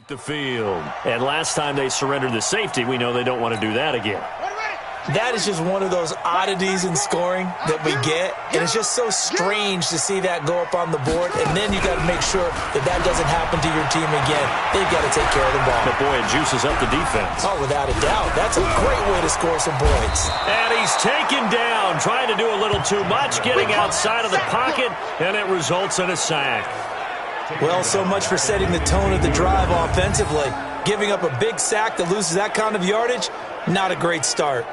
The field. And last time they surrendered the safety, we know they don't want to do that again. That is just one of those oddities in scoring that we get, and it's just so strange to see that go up on the board, and then you got to make sure that that doesn't happen to your team again. They've got to take care of the ball. But boy, it juices up the defense. Oh, without a doubt. That's a great way to score some points. And he's taken down, trying to do a little too much, getting outside of the pocket, and it results in a sack. Well, so much for setting the tone of the drive offensively. Giving up a big sack that loses that kind of yardage, not a great start.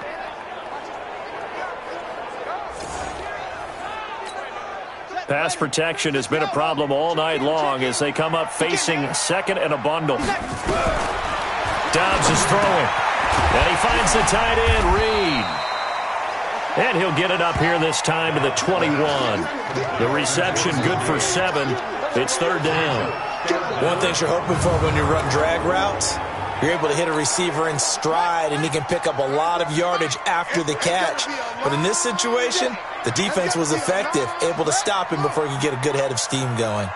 Pass protection has been a problem all night long as they come up facing second and a bundle. Dobbs is throwing. And he finds the tight end, Reed. And he'll get it up here this time to the 21. The reception good for 7. It's third down. One thing you're hoping for when you run drag routes, you're able to hit a receiver in stride, and he can pick up a lot of yardage after the catch. But in this situation, the defense was effective, able to stop him before he could get a good head of steam going.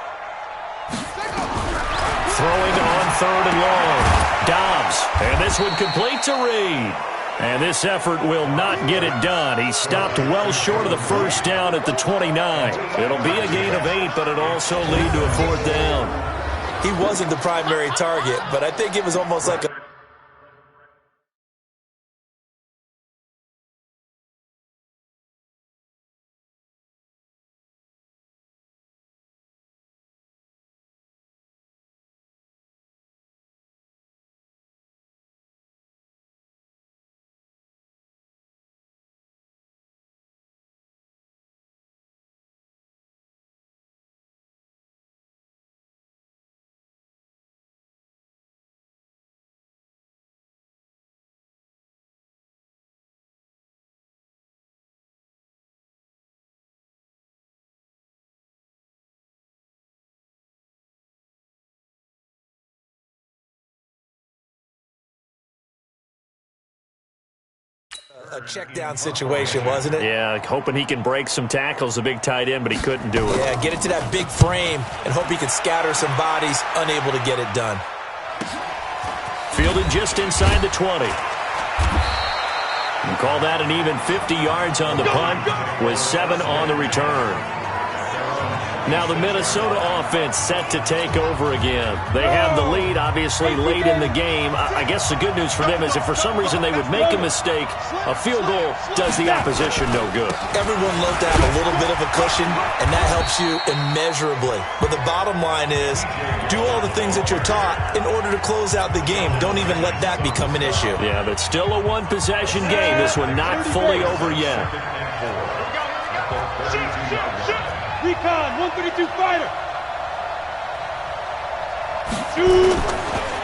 Throwing on third and long. Dobbs, and this one complete to Reed. And this effort will not get it done. He stopped well short of the first down at the 29. It'll be a gain of 8, but it'll also lead to a fourth down. He wasn't the primary target, but I think it was almost like a check down situation, wasn't it? Yeah, hoping he can break some tackles, a big tight end, but he couldn't do it. Yeah, get it to that big frame and hope he can scatter some bodies, unable to get it done. Fielded just inside the 20. And call that an even 50 yards on the punt with 7 on the return. Now the Minnesota offense set to take over again. They have the lead, obviously, late in the game. I guess the good news for them is if for some reason they would make a mistake, a field goal does the opposition no good. Everyone loves to have a little bit of a cushion, and that helps you immeasurably. But the bottom line is, do all the things that you're taught in order to close out the game. Don't even let that become an issue. Yeah, but still a one-possession game. This one not fully over yet. Recon, 132 fighter.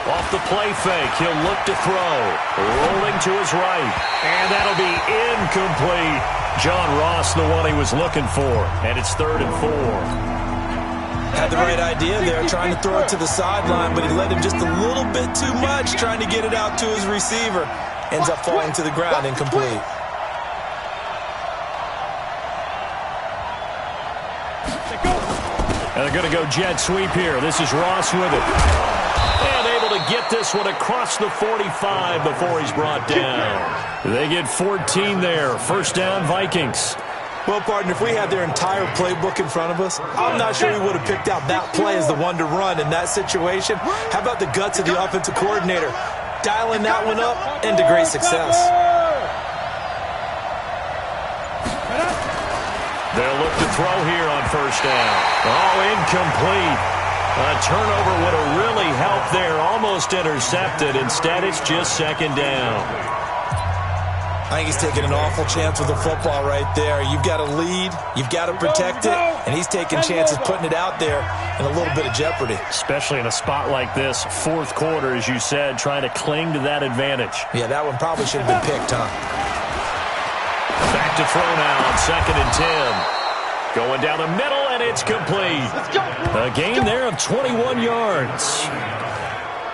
Off the play fake, he'll look to throw. Rolling to his right. And that'll be incomplete. John Ross, the one he was looking for. And it's 3rd and 4. Had the right idea there, trying to throw it to the sideline, but he let him just a little bit too much, trying to get it out to his receiver. Ends up falling to the ground, incomplete. And they're going to go jet sweep here. This is Ross with it. And able to get this one across the 45 before he's brought down. They get 14 there. First down, Vikings. Well, partner, if we had their entire playbook in front of us, I'm not sure we would have picked out that play as the one to run in that situation. How about the guts of the offensive coordinator? Dialing that one up into great success. They'll look to throw here on first down. Oh, incomplete. A turnover would have really helped there. Almost intercepted. Instead, it's just second down. I think he's taking an awful chance with the football right there. You've got to lead. You've got to protect it. And he's taking chances putting it out there in a little bit of jeopardy. Especially in a spot like this, fourth quarter, as you said, trying to cling to that advantage. Yeah, that one probably should have been picked, huh? Back to throw now on 2nd and 10. Going down the middle, and it's complete. A gain there of 21 yards.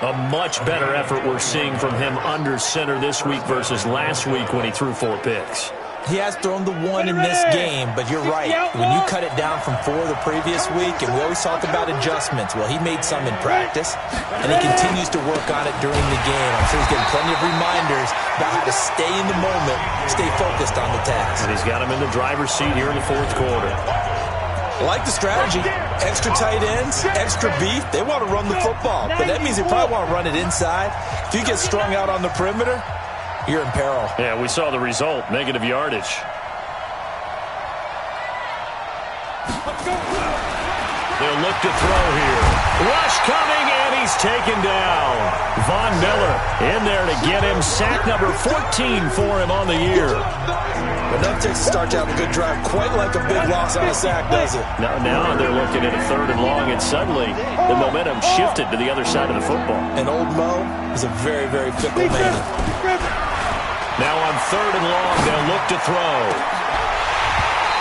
A much better effort we're seeing from him under center this week versus last week when he threw 4 picks. He has thrown the one in this game, but you're right. When you cut it down from 4 the previous week, and we always talk about adjustments, well, he made some in practice, and he continues to work on it during the game. I'm sure he's getting plenty of reminders about how to stay in the moment, stay focused on the task. And he's got him in the driver's seat here in the fourth quarter. I like the strategy. Extra tight ends, extra beef. They want to run the football, but that means they probably want to run it inside. If you get strung out on the perimeter, you're in peril. Yeah, we saw the result, negative yardage. They'll look to throw here. Rush coming, and he's taken down. Von Miller in there to get him. Sack number 14 for him on the year. Enough takes to start out a good drive, quite like a big loss on a sack, does it? Now they're looking at a 3rd and long, and suddenly the momentum shifted to the other side of the football. And old Mo is a very, very fickle man. Now on 3rd and long, they'll look to throw.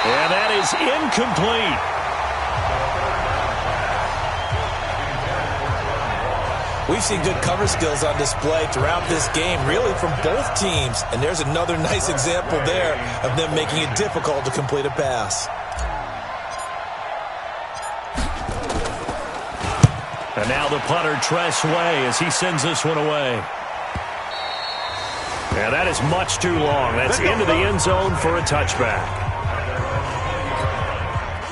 And that is incomplete. We've seen good cover skills on display throughout this game, really from both teams. And there's another nice example there of them making it difficult to complete a pass. And now the punter, Tress Way, as he sends this one away. Yeah, that is much too long. That's into the end zone for a touchback.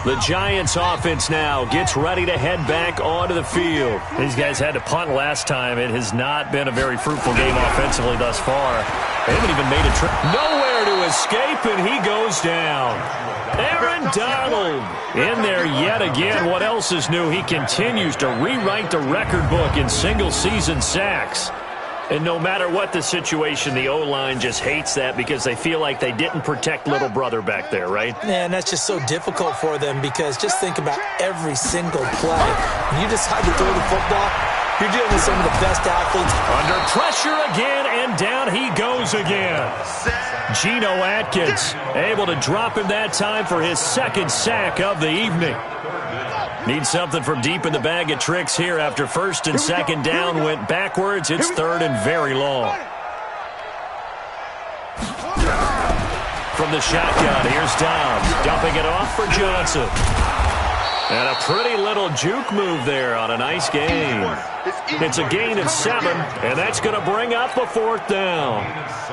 The Giants offense now gets ready to head back onto the field. These guys had to punt last time. It has not been a very fruitful game offensively thus far. They haven't even made a trip. Nowhere to escape, and he goes down. Aaron Donald in there yet again. What else is new? He continues to rewrite the record book in single-season sacks. And no matter what the situation, the O-line just hates that because they feel like they didn't protect little brother back there, right? Man, that's just so difficult for them because just think about every single play. When you decide to throw the football, you're dealing with some of the best athletes. Under pressure again, and down he goes again. Geno Atkins able to drop him that time for his 2nd sack of the evening. Needs something from deep in the bag of tricks here after 1st and 2nd down went backwards. It's 3rd and very long. From the shotgun, here's Dobbs, dumping it off for Johnson. And a pretty little juke move there on a nice gain. It's a gain of 7, and that's going to bring up a 4th down.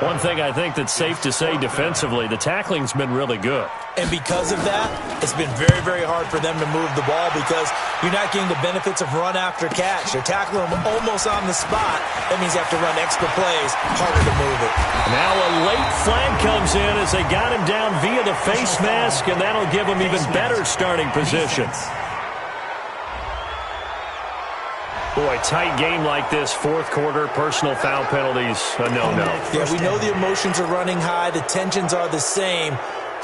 One thing I think that's safe to say defensively, the tackling's been really good. And because of that, it's been very, very hard for them to move the ball because you're not getting the benefits of run after catch. They're tackling them almost on the spot. That means you have to run extra plays, harder to move it. Now a late flag comes in as they got him down via the face mask, and that'll give him even better starting position. Boy, tight game like this, 4th quarter, personal foul penalties, a no-no. Yeah, we know the emotions are running high. The tensions are the same.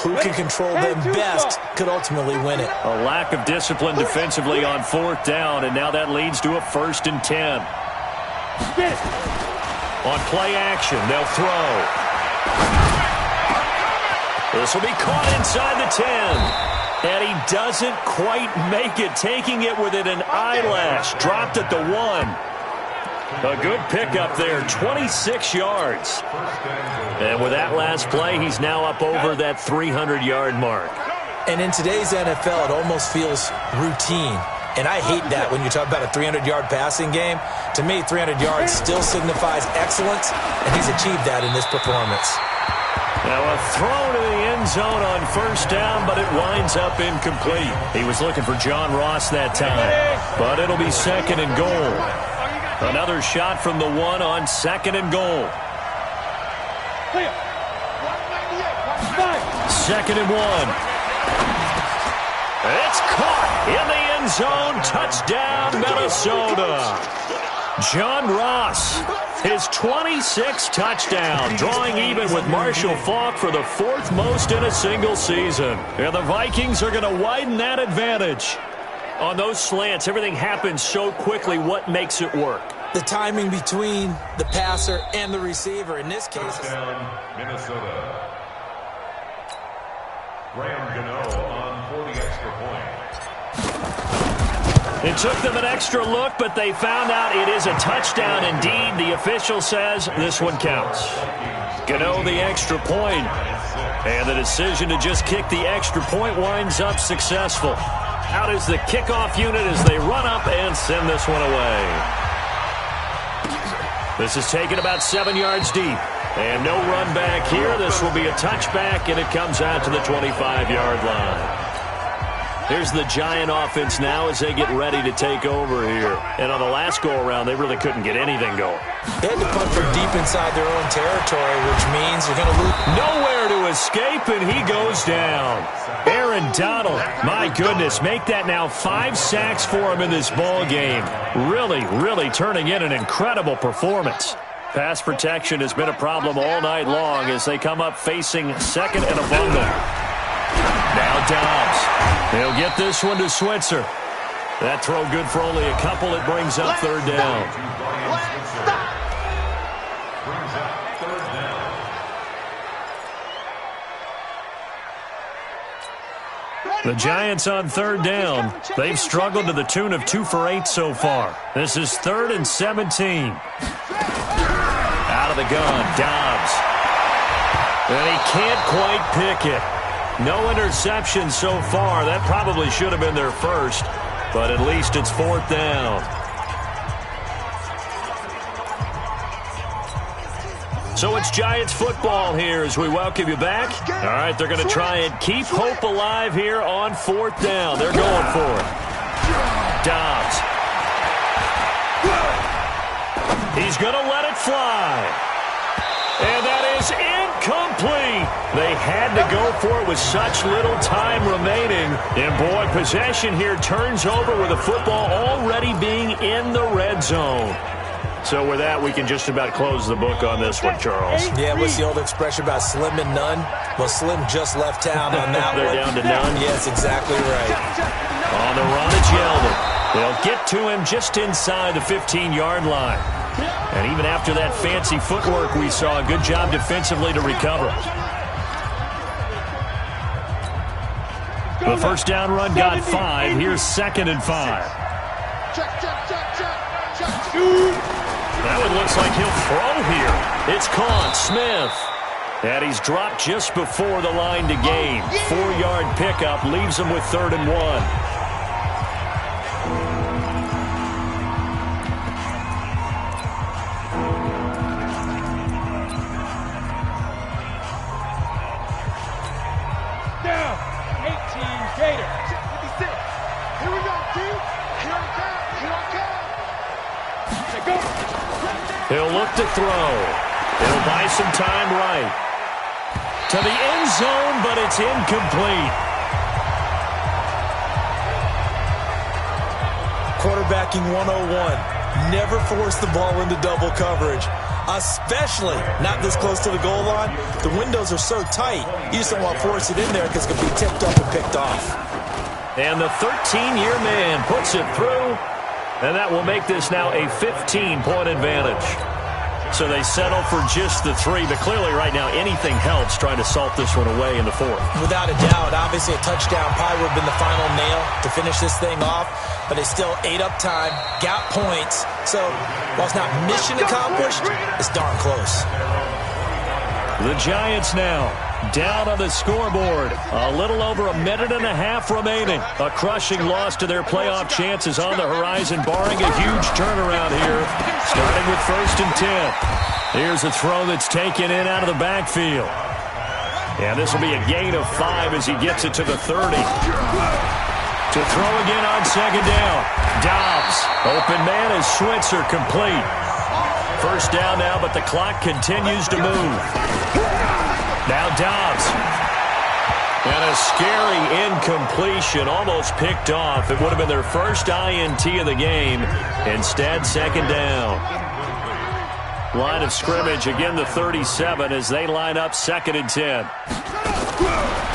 Who can control them best could ultimately win it. A lack of discipline defensively on 4th down, and now that leads to a 1st and 10. On play action, they'll throw. This will be caught inside the 10. And he doesn't quite make it, taking it within an eyelash. Dropped at the 1. A good pickup there, 26 yards. And with that last play, he's now up over that 300-yard mark. And in today's NFL, it almost feels routine. And I hate that when you talk about a 300-yard passing game. To me, 300 yards still signifies excellence, and he's achieved that in this performance. Now a throw to the end zone on 1st down, but it winds up incomplete. He was looking for John Ross that time, but it'll be 2nd and goal. Another shot from the 1 on 2nd and goal. 2nd and 1. It's caught in the end zone. Touchdown, Minnesota. John Ross, his 26th touchdown, drawing even with Marshall Faulk for the 4th most in a single season. And the Vikings are going to widen that advantage. On those slants, everything happens so quickly. What makes it work? The timing between the passer and the receiver. In this case, touchdown, Minnesota. Graham Gano on for the extra point. It took them an extra look, but they found out it is a touchdown indeed. The official says this one counts. Gano the extra point. And the decision to just kick the extra point winds up successful. Out is the kickoff unit as they run up and send this one away. This is taken about 7 yards deep. And no run back here. This will be a touchback, and it comes out to the 25-yard line. Here's the Giant offense now as they get ready to take over here. And on the last go-around, they really couldn't get anything going. They had to punt from deep inside their own territory, which means they're going to lose. Nowhere to escape, and he goes down. Aaron Donald, my goodness, make that now 5 sacks for him in this ball game. Really, really turning in an incredible performance. Pass protection has been a problem all night long as they come up facing second and a bungle. Now Dobbs. He'll get this one to Switzer. That throw good for only a couple. It brings up third down. The Giants on third down. They've struggled to the tune of 2 for 8 so far. This is 3rd and 17. Out of the gun, Dobbs. And he can't quite pick it. No interception so far. That probably should have been their first, but at least it's 4th down. So it's Giants football here as we welcome you back. All right, they're going to try and keep hope alive here on 4th down. They're going for it. Dobbs. He's going to let it fly. And that is incomplete. They had to go for it with such little time remaining. And, boy, possession here turns over with the football already being in the red zone. So with that, we can just about close the book on this one, Charles. Yeah, what's the old expression about slim and none? Well, Slim just left town on that They're one. down to none? Yes, exactly right. On the run, it's Yeldon. They'll get to him just inside the 15-yard line. And even after that fancy footwork we saw, a good job defensively to recover. The first down run got 5. Here's 2nd and 5. That one looks like he'll throw here. It's caught. Smith. And he's dropped just before the line to gain. 4-yard pickup leaves him with 3rd and 1. He'll look to throw. It'll buy some time right. To the end zone, but it's incomplete. Quarterbacking 101. Never force the ball into double coverage, especially not this close to the goal line. The windows are so tight, you just don't want to force it in there because it can be tipped up and picked off. And the 13-year man puts it through. And that will make this now a 15-point advantage. So they settle for just the 3, but clearly right now anything helps trying to salt this one away in the 4th. Without a doubt, obviously a touchdown probably would have been the final nail to finish this thing off, but they still ate up time, got points. So while it's not mission accomplished, it's darn close. The Giants now down on the scoreboard. A little over a minute and a half remaining. A crushing loss to their playoff chances on the horizon, barring a huge turnaround here. Starting with 1st and 10. Here's a throw that's taken in out of the backfield. And this will be a gain of 5 as he gets it to the 30. To throw again on 2nd down. Dobbs. Open man is Switzer, complete. First down now, but the clock continues to move. Now Dobbs. And a scary incompletion, almost picked off. It would have been their first INT of the game. Instead, 2nd down. Line of scrimmage, again the 37 as they line up 2nd and 10.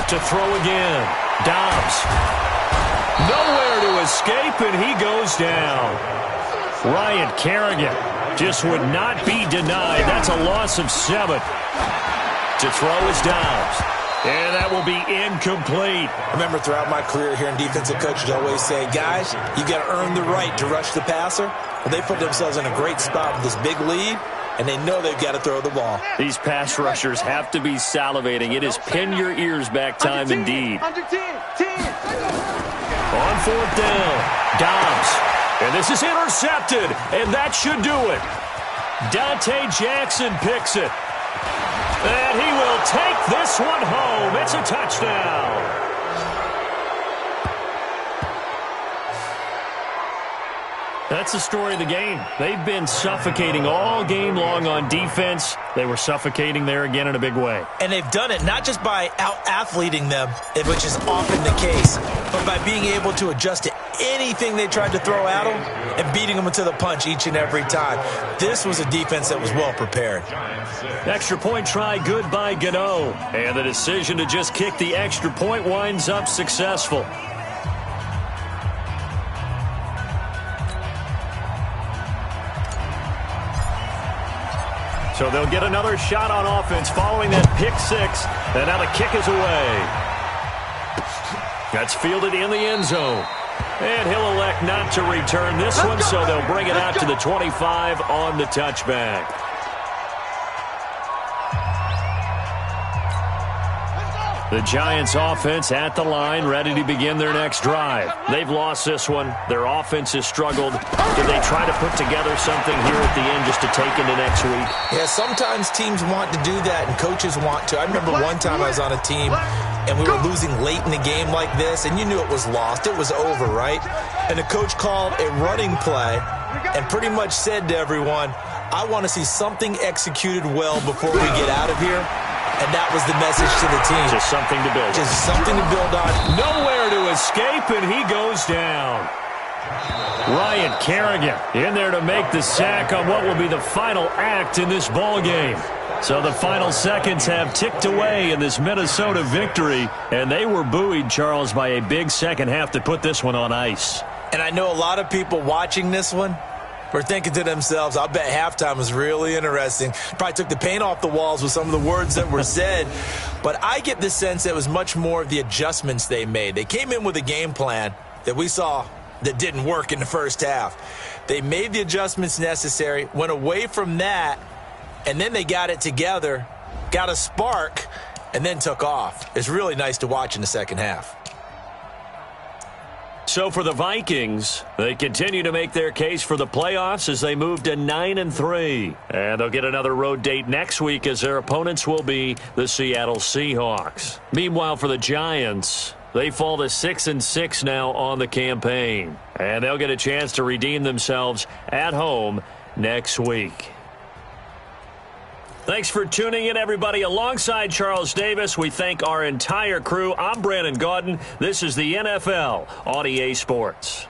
To throw again. Dobbs. Nowhere to escape, and he goes down. Ryan Kerrigan just would not be denied. That's a loss of 7. To throw is Dobbs. And that will be incomplete. I remember throughout my career here in defensive coaches always say, guys, you got to earn the right to rush the passer. Well, they put themselves in a great spot with this big lead. and they know they've got to throw the ball. These pass rushers have to be salivating. It is pin your ears back time indeed. On 4th down, Dobbs. And this is intercepted, and that should do it. Dante Jackson picks it. And he will take this one home. It's a touchdown. That's the story of the game. They've been suffocating all game long on defense. They were suffocating there again in a big way. And they've done it not just by out-athleting them, which is often the case, but by being able to adjust to anything they tried to throw at them and beating them to the punch each and every time. This was a defense that was well prepared. Extra point try good by Gano. And the decision to just kick the extra point winds up successful. So they'll get another shot on offense following that pick six. And now the kick is away. That's fielded in the end zone. And he'll elect not to return this one, so they'll bring it out to the 25 on the touchback. The Giants offense at the line, ready to begin their next drive. They've lost this one. Their offense has struggled. Do they try to put together something here at the end just to take into next week? Yeah, sometimes teams want to do that and coaches want to. I remember one time I was on a team and we were losing late in the game like this, and you knew it was lost. It was over, right? And the coach called a running play and pretty much said to everyone, I want to see something executed well before we get out of here. And that was the message to the team. Just something to build on. Just something to build on. Nowhere to escape, and he goes down. Ryan Kerrigan in there to make the sack on what will be the final act in this ball game. So the final seconds have ticked away in this Minnesota victory, and they were buoyed, Charles, by a big second half to put this one on ice. And I know a lot of people watching this one were thinking to themselves, I'll bet halftime was really interesting. Probably took the paint off the walls with some of the words that were said. But I get the sense that it was much more of the adjustments they made. They came in with a game plan that we saw that didn't work in the first half. They made the adjustments necessary, went away from that, and then they got it together, got a spark, and then took off. It's really nice to watch in the second half. So for the Vikings, they continue to make their case for the playoffs as they move to 9-3. And they'll get another road date next week as their opponents will be the Seattle Seahawks. Meanwhile, for the Giants, they fall to 6-6 now on the campaign. And they'll get a chance to redeem themselves at home next week. Thanks for tuning in, everybody. Alongside Charles Davis, we thank our entire crew. I'm Brandon Gaudin. This is the NFL on EA Sports.